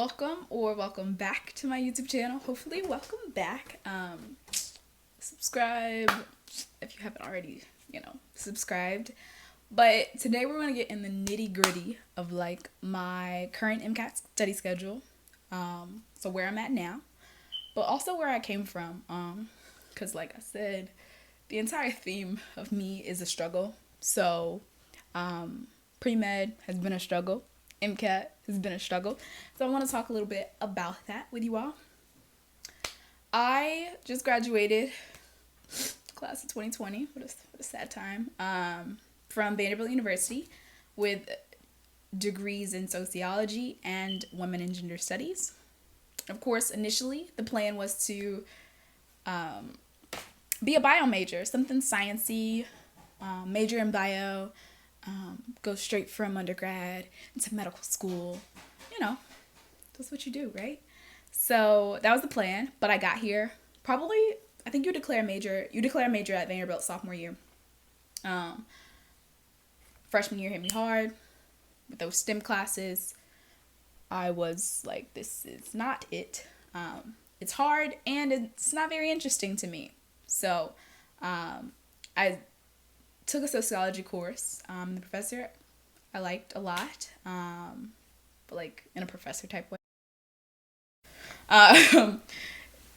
Welcome back to my YouTube channel. Hopefully, welcome back. Subscribe if you haven't already, subscribed. But today we're going to get in the nitty gritty of like my current MCAT study schedule. So where I'm at now, but also where I came from. Because like I said, the entire theme of me is a struggle. So, pre-med has been a struggle. MCAT has been a struggle. So I want to talk a little bit about that with you all. I just graduated, class of 2020, what a sad time, from Vanderbilt University with degrees in sociology and women and gender studies. Of course, initially, the plan was to be a bio major, something sciencey, major in bio, go straight from undergrad into medical school. That's what you do, right? So that was the plan, but I got here probably, I think you declare a major at Vanderbilt sophomore year. Freshman year hit me hard with those STEM classes. I was like, this is not it. It's hard and it's not very interesting to me. So I took a sociology course. The professor I liked a lot, but like in a professor type way.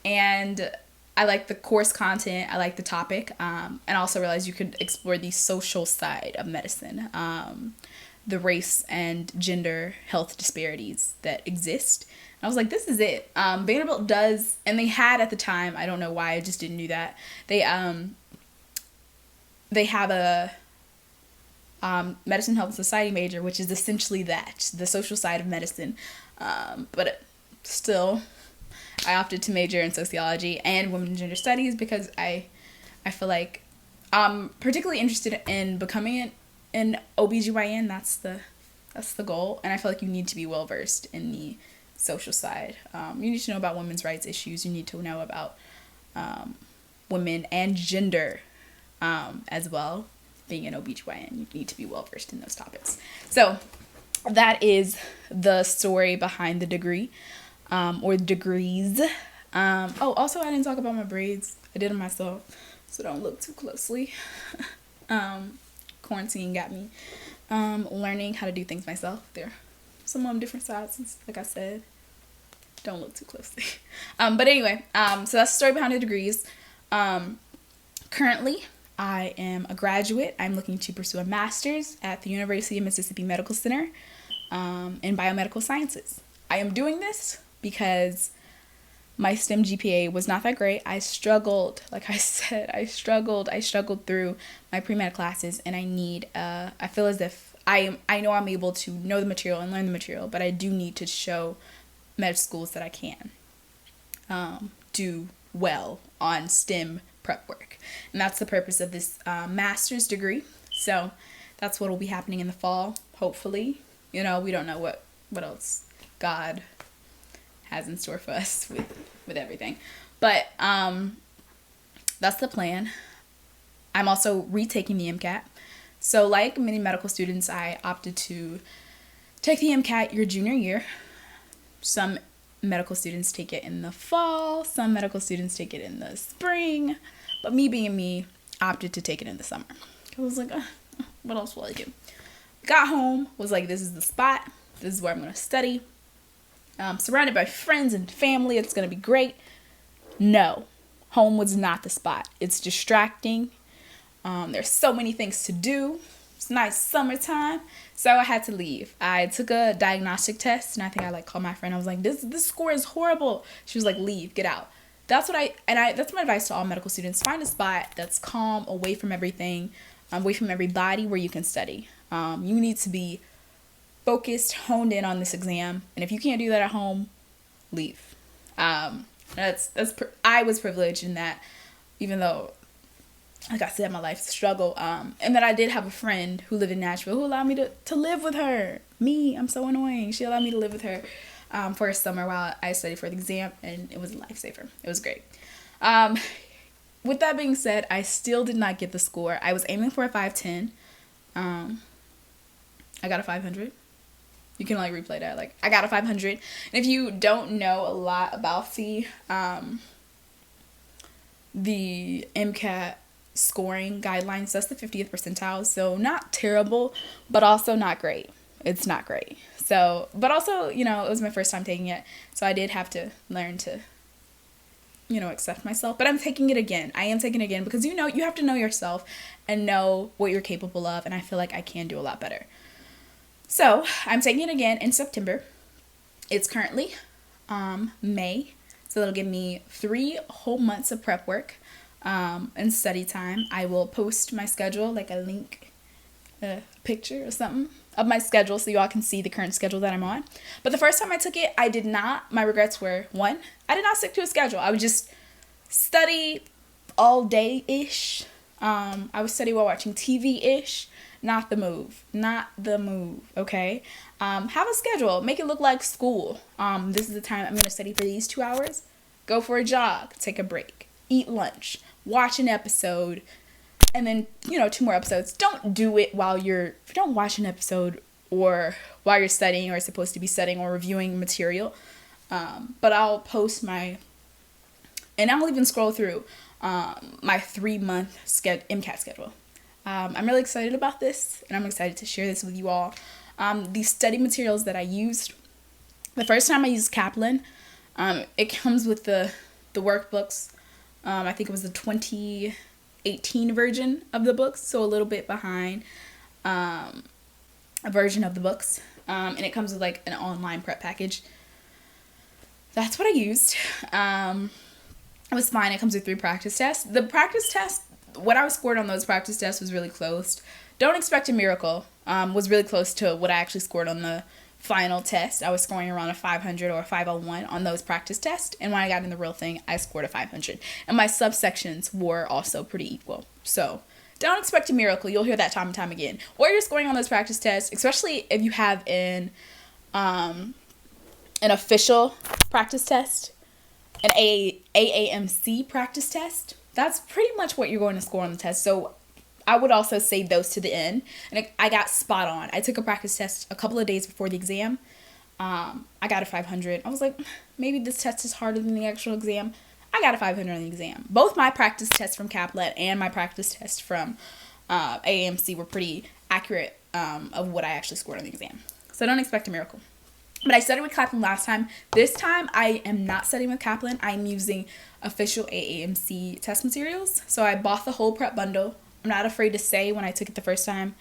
And I liked the course content. I liked the topic, and I also realized you could explore the social side of medicine, the race and gender health disparities that exist. And I was like, this is it. Vanderbilt does, and they had at the time. I don't know why I just didn't do that. They have a medicine, health, and society major, which is essentially that, the social side of medicine. But still, I opted to major in sociology and women and gender studies because I feel like I'm particularly interested in becoming an OBGYN. That's the goal. And I feel like you need to be well versed in the social side. You need to know about women's rights issues. You need to know about women and gender as well. Being an OBGYN, you need to be well versed in those topics. So that is the story behind the degree, or degrees. Also I didn't talk about my braids. I did them myself, so don't look too closely. Quarantine got me learning how to do things myself. They're some of them different sides, like I said. Don't look too closely. But anyway, so that's the story behind the degrees. Currently, I am a graduate. I'm looking to pursue a master's at the University of Mississippi Medical Center in biomedical sciences. I am doing this because my STEM GPA was not that great. I struggled, like I said, I struggled through my pre-med classes, and I feel as if I know I'm able to know the material and learn the material, but I do need to show med schools that I can do well on STEM prep work. And that's the purpose of this master's degree. So that's what will be happening in the fall, hopefully. We don't know what else God has in store for us with everything. But that's the plan. I'm also retaking the MCAT. So like many medical students, I opted to take the MCAT your junior year. Some medical students take it in the fall. Some medical students take it in the spring. But me being me, opted to take it in the summer. I was like, what else will I do? Got home, was like, this is the spot. This is where I'm going to study. Surrounded by friends and family. It's going to be great. No, home was not the spot. It's distracting. There's so many things to do. It's nice summertime. So I had to leave. I took a diagnostic test, and I think I called my friend. I was like, this score is horrible. She was like, leave, get out. That's my advice to all medical students. Find a spot that's calm, away from everything, away from everybody, where you can study. You need to be focused, honed in on this exam. And if you can't do that at home, leave. I was privileged in that, even though, like I said, my life's a struggle. And then I did have a friend who lived in Nashville who allowed me to live with her. I'm so annoying. She allowed me to live with her for a summer while I studied for the exam, and it was a lifesaver. It was great. With that being said, I still did not get the score. I was aiming for a 510. I got a 500. You can like replay that. Like I got a 500. And if you don't know a lot about the MCAT scoring guidelines, that's the 50th percentile. So not terrible, but also not great. It's not great. So, but also, you know, it was my first time taking it. So I did have to learn to, you know, accept myself. But I'm taking it again. I am taking it again because, you know, you have to know yourself and know what you're capable of. And I feel like I can do a lot better. So I'm taking it again in September. It's currently May. So that'll give me 3 whole months of prep work and study time. I will post my schedule, like a link, a picture or something of my schedule so you all can see the current schedule that I'm on. But the first time I took it, I did not. My regrets were, 1, I did not stick to a schedule. I would just study all day-ish. I would study while watching TV-ish. Not the move, okay? Have a schedule. Make it look like school. This is the time I'm going to study for these 2 hours. Go for a jog. Take a break. Eat lunch. Watch an episode. And then, you know, 2 more episodes. Don't do it if you don't watch an episode or while you're studying or supposed to be studying or reviewing material. But I'll post and I'll even scroll through my 3-month MCAT schedule. I'm really excited about this, and I'm excited to share this with you all. The study materials that I used, the first time I used Kaplan, it comes with the workbooks. I think it was the 2018 version of the books, so a little bit behind a version of the books. And it comes with like an online prep package. That's what I used. It was fine. It comes with 3 practice tests. The practice tests, what I was scored on those practice tests was really close. Don't expect a miracle. Was really close to what I actually scored on the final test. I was scoring around a 500 or a 501 on those practice tests. And when I got in the real thing, I scored a 500. And my subsections were also pretty equal. So don't expect a miracle. You'll hear that time and time again. Or you're scoring on those practice tests, especially if you have an official practice test, an AAMC practice test. That's pretty much what you're going to score on the test. So I would also save those to the end. And I got spot on. I took a practice test a couple of days before the exam. I got a 500. I was like, maybe this test is harder than the actual exam. I got a 500 on the exam. Both my practice tests from Kaplan and my practice test from AAMC were pretty accurate of what I actually scored on the exam. So don't expect a miracle. But I studied with Kaplan last time. This time, I am not studying with Kaplan. I'm using official AAMC test materials. So I bought the whole prep bundle. I'm not afraid to say when I took it the first time,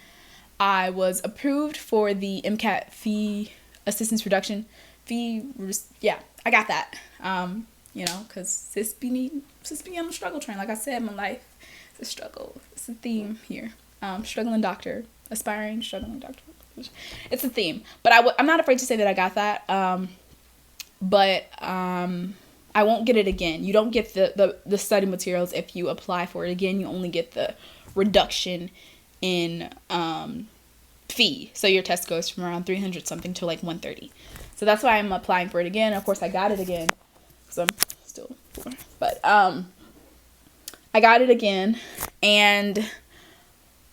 I was approved for the MCAT fee assistance reduction fee. Yeah, I got that. You know, because sis be on the struggle train. Like I said, my life is a struggle. It's a theme here. Struggling doctor, aspiring struggling doctor. It's a theme, but I'm not afraid to say that I got that. But I won't get it again. You don't get the study materials if you apply for it again. You only get the reduction in fee. So your test goes from around 300 something to like 130. So that's why I'm applying for it again. Of course, I got it again because I'm still poor. But I got it again, and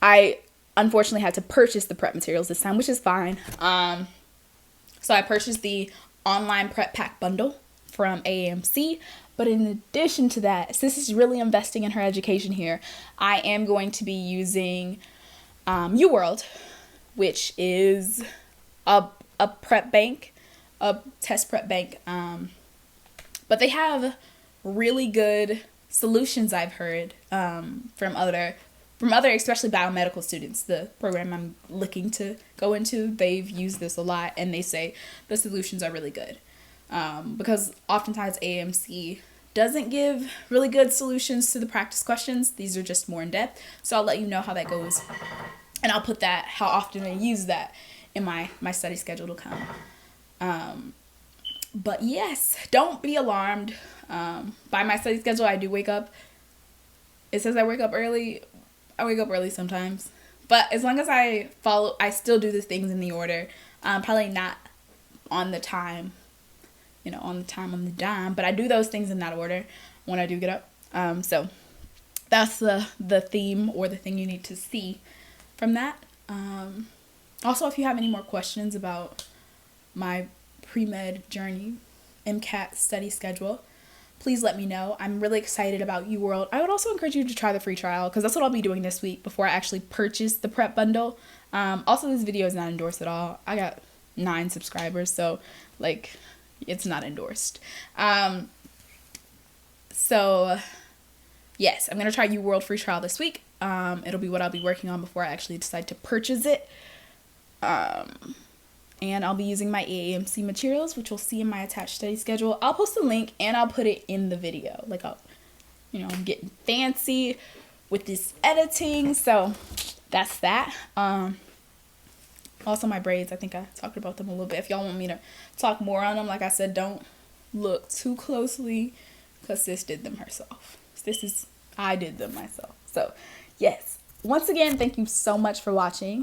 I unfortunately had to purchase the prep materials this time, which is fine. So I purchased the online prep pack bundle from AAMC. But in addition to that, since this is really investing in her education here, I am going to be using UWorld, which is a prep bank, a test prep bank. But they have really good solutions, I've heard, from other, especially biomedical students. The program I'm looking to go into, they've used this a lot, and they say the solutions are really good. Because oftentimes AAMC doesn't give really good solutions to the practice questions. These are just more in depth. So I'll let you know how that goes. And I'll put that, how often I use that in my study schedule to come. But yes, don't be alarmed. By my study schedule, I do wake up. It says I wake up early. I wake up early sometimes. But as long as I still do the things in the order. Probably not on the time, on the dime. But I do those things in that order when I do get up. So that's the theme or the thing you need to see from that. Also, if you have any more questions about my pre-med journey, MCAT study schedule, please let me know. I'm really excited about UWorld. I would also encourage you to try the free trial because that's what I'll be doing this week before I actually purchase the prep bundle. Also, this video is not endorsed at all. I got 9 subscribers, so like it's not endorsed. So yes, I'm gonna try UWorld free trial this week. It'll be what I'll be working on before I actually decide to purchase it. And I'll be using my AAMC materials, which you'll see in my attached study schedule. I'll post a link and I'll put it in the video. Like, I'm getting fancy with this editing, so that's that. Also my braids, I think I talked about them a little bit. If y'all want me to talk more on them, like I said, don't look too closely because sis did them herself. I did them myself. So yes, once again, thank you so much for watching.